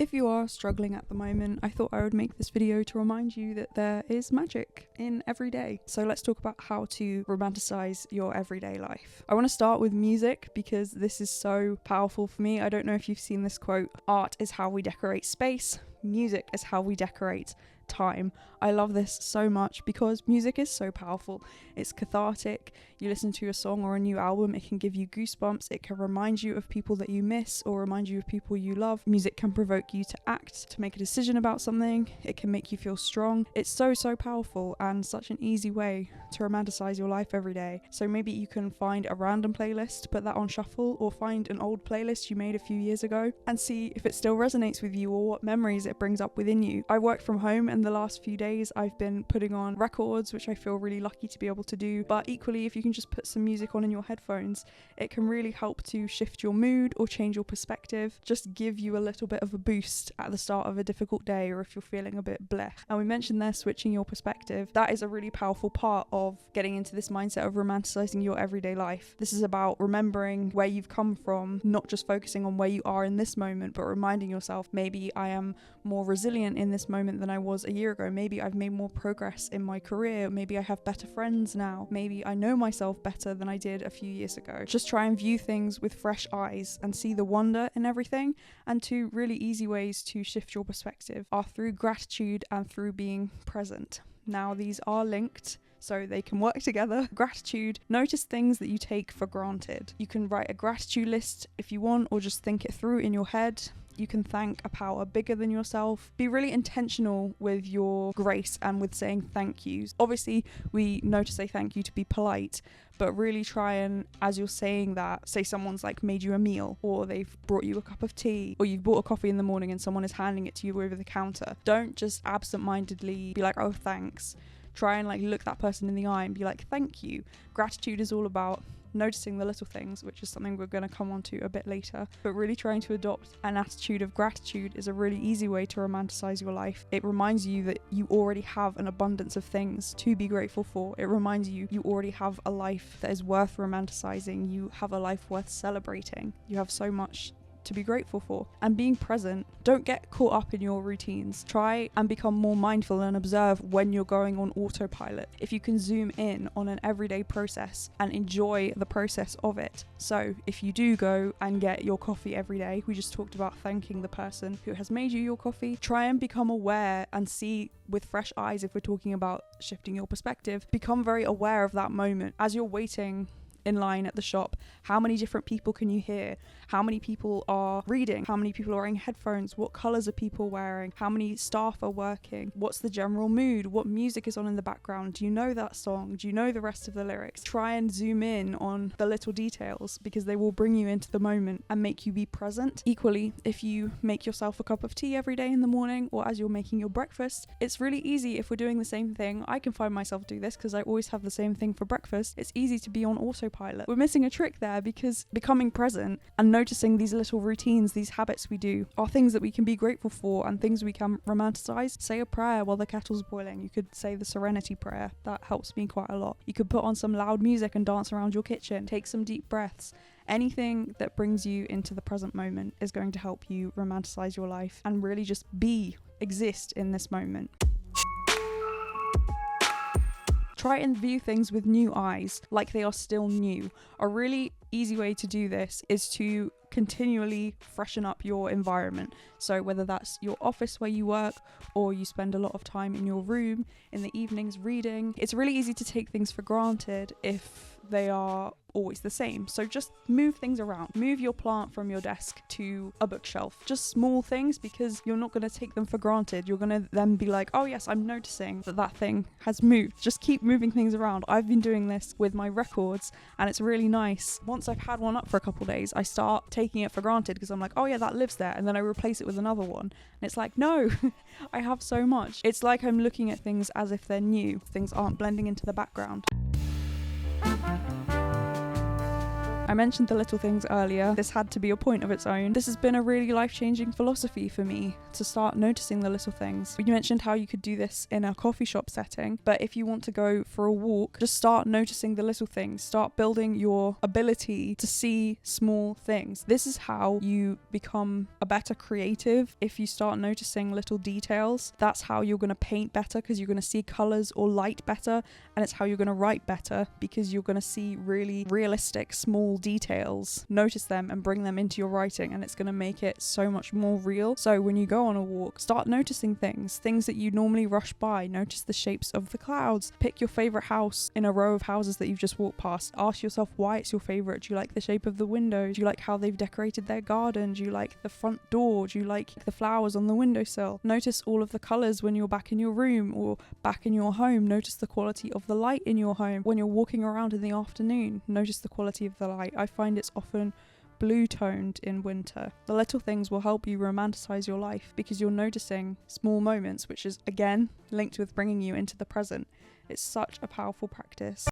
If you are struggling at the moment, I thought I would make this video to remind you that there is magic in every day. So let's talk about how to romanticize your everyday life. I want to start with music because this is so powerful for me. I don't know if you've seen this quote: art is how we decorate space, music is how we decorate time. I love this so much because music is so powerful. It's cathartic. You listen to a song or a new album, it can give you goosebumps. It can remind you of people that you miss or remind you of people you love. Music can provoke you to act, to make a decision about something. It can make you feel strong. It's so powerful and such an easy way to romanticize your life every day. So maybe you can find a random playlist, put that on shuffle, or find an old playlist you made a few years ago and see if it still resonates with you or what memories it brings up within you. I work from home and the last few days I've been putting on records, which I feel really lucky to be able to do. But equally, if you can just put some music on in your headphones, it can really help to shift your mood or change your perspective, just give you a little bit of a boost at the start of a difficult day or if you're feeling a bit bleh. And we mentioned there switching your perspective. That is a really powerful part of getting into this mindset of romanticizing your everyday life. This is about remembering where you've come from, not just focusing on where you are in this moment, but reminding yourself, maybe I am more resilient in this moment than I was a year ago. Maybe I've made more progress in my career. Maybe I have better friends now. Maybe I know myself better than I did a few years ago. Just try and view things with fresh eyes and see the wonder in everything. And two really easy ways to shift your perspective are through gratitude and through being present. Now, these are linked, so they can work together. Gratitude: notice things that you take for granted. You can write a gratitude list if you want, or just think it through in your head. You can thank a power bigger than yourself. Be really intentional with your grace and with saying thank yous. Obviously, we know to say thank you to be polite, but really try and, as you're saying that, say someone's like made you a meal, or they've brought you a cup of tea, or you've bought a coffee in the morning and someone is handing it to you over the counter. Don't just absentmindedly be like, oh, thanks. Try and look that person in the eye and be like, thank you. Gratitude is all about noticing the little things, which is something we're going to come on to a bit later, but really trying to adopt an attitude of gratitude is a really easy way to romanticize your life. It reminds you that you already have an abundance of things to be grateful for. It reminds you already have a life that is worth romanticizing. You have a life worth celebrating. You have so much to be grateful for. And being present, don't get caught up in your routines. Try and become more mindful and observe when you're going on autopilot. If you can zoom in on an everyday process and enjoy the process of it. So if you do go and get your coffee every day, we just talked about thanking the person who has made you your coffee. Try and become aware and see with fresh eyes. If we're talking about shifting your perspective, become very aware of that moment as you're waiting in line at the shop. How many different people can you hear? How many people are reading? How many people are wearing headphones? What colours are people wearing? How many staff are working? What's the general mood? What music is on in the background? Do you know that song? Do you know the rest of the lyrics? Try and zoom in on the little details because they will bring you into the moment and make you be present. Equally, if you make yourself a cup of tea every day in the morning or as you're making your breakfast, it's really easy. If we're doing the same thing, I can find myself do this because I always have the same thing for breakfast. It's easy to be on autopilot. We're missing a trick there because becoming present and noticing these little routines, these habits we do, are things that we can be grateful for and things we can romanticize. Say a prayer while the kettle's boiling. You could say the Serenity Prayer. That helps me quite a lot. You could put on some loud music and dance around your kitchen. Take some deep breaths. Anything that brings you into the present moment is going to help you romanticize your life and really just exist in this moment. Try and view things with new eyes, like they are still new. A really easy way to do this is to continually freshen up your environment. So whether that's your office where you work or you spend a lot of time in your room in the evenings reading, it's really easy to take things for granted if they are always the same. So just move things around. Move your plant from your desk to a bookshelf. Just small things, because you're not going to take them for granted. You're going to then be like, oh yes, I'm noticing that thing has moved. Just keep moving things around. I've been doing this with my records and it's really nice. Once I've had one up for a couple days, I start taking it for granted because I'm like, oh yeah, that lives there. And then I replace it with another one. And it's like, no, I have so much. It's like I'm looking at things as if they're new. Things aren't blending into the background. I mentioned the little things earlier. This had to be a point of its own. This has been a really life-changing philosophy for me, to start noticing the little things. You mentioned how you could do this in a coffee shop setting, but if you want to go for a walk, just start noticing the little things. Start building your ability to see small things. This is how you become a better creative. If you start noticing little details, that's how you're going to paint better, because you're going to see colors or light better, and it's how you're going to write better, because you're going to see really realistic small details, notice them and bring them into your writing, and it's going to make it so much more real. So when you go on a walk, start noticing things that you normally rush by. Notice the shapes of the clouds. Pick your favorite house in a row of houses that you've just walked past. Ask yourself why it's your favorite. Do you like the shape of the windows? Do you like how they've decorated their garden? Do you like the front door? Do you like the flowers on the windowsill? Notice all of the colors when you're back in your room or back in your home. Notice the quality of the light in your home. When you're walking around in the afternoon, notice the quality of the light. I find it's often blue toned in winter. The little things will help you romanticize your life, because you're noticing small moments, which is again linked with bringing you into the present. It's such a powerful practice.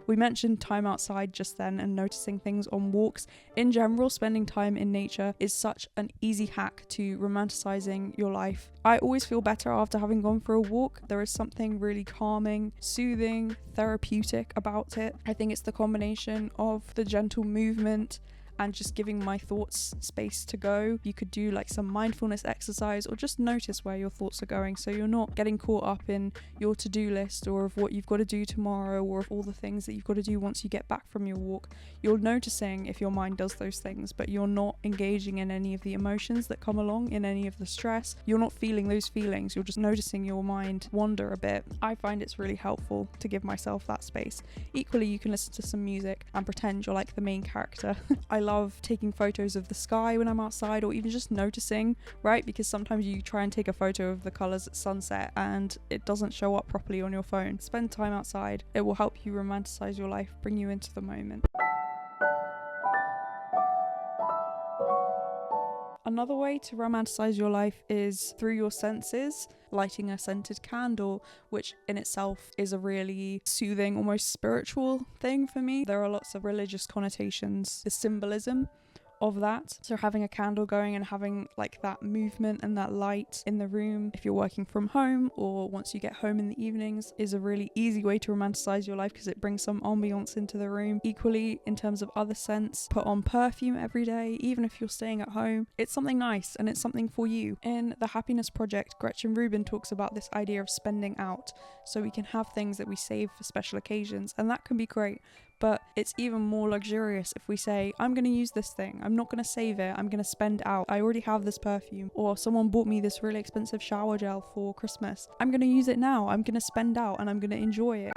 We mentioned time outside just then and noticing things on walks. In general, spending time in nature is such an easy hack to romanticizing your life. I always feel better after having gone for a walk. There is something really calming, soothing, therapeutic about it. I think it's the combination of the gentle movement and just giving my thoughts space to go. You could do like some mindfulness exercise, or just notice where your thoughts are going, so you're not getting caught up in your to-do list or of what you've got to do tomorrow, or of all the things that you've got to do once you get back from your walk. You're noticing if your mind does those things, but you're not engaging in any of the emotions that come along, in any of the stress. You're not feeling those feelings. You're just noticing your mind wander a bit. I find it's really helpful to give myself that space. Equally, you can listen to some music and pretend you're like the main character. I love taking photos of the sky when I'm outside, or even just noticing, right? Because sometimes you try and take a photo of the colors at sunset and it doesn't show up properly on your phone. Spend time outside. It will help you romanticize your life, bring you into the moment. Another way to romanticize your life is through your senses. Lighting a scented candle, which in itself is a really soothing, almost spiritual thing for me. There are lots of religious connotations, the symbolism of that. So having a candle going and having like that movement and that light in the room, if you're working from home or once you get home in the evenings, is a really easy way to romanticize your life, because it brings some ambiance into the room. Equally, in terms of other scents, put on perfume every day, even if you're staying at home. It's something nice and it's something for you. In The Happiness Project, Gretchen Rubin talks about this idea of spending out, so we can have things that we save for special occasions, and that can be great. But it's even more luxurious if we say, I'm going to use this thing, I'm not going to save it, I'm going to spend out. I already have this perfume, or someone bought me this really expensive shower gel for Christmas. I'm going to use it now, I'm going to spend out, and I'm going to enjoy it.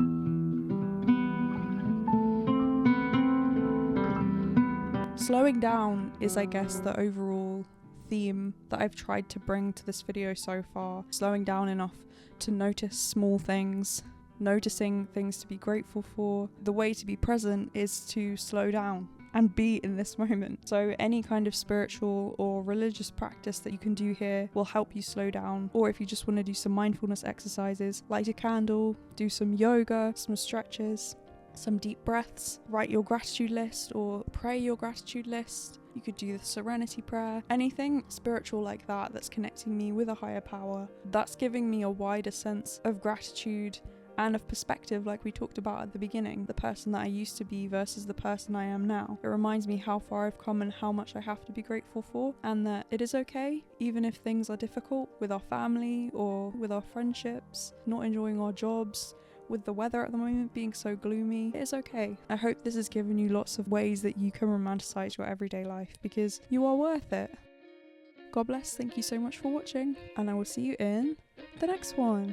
Slowing down is, I guess, the overall theme that I've tried to bring to this video so far. Slowing down enough to notice small things, noticing things to be grateful for. The way to be present is to slow down and be in this moment. So any kind of spiritual or religious practice that you can do here will help you slow down. Or if you just want to do some mindfulness exercises, light a candle, do some yoga, some stretches, some deep breaths, write your gratitude list or pray your gratitude list. You could do the serenity prayer, anything spiritual like that that's connecting me with a higher power, that's giving me a wider sense of gratitude and of perspective, like we talked about at the beginning, the person that I used to be versus the person I am now. It reminds me how far I've come and how much I have to be grateful for, and that it is okay, even if things are difficult with our family or with our friendships, not enjoying our jobs, with the weather at the moment being so gloomy. It is okay. I hope this has given you lots of ways that you can romanticize your everyday life, because you are worth it. God bless, thank you so much for watching, and I will see you in the next one.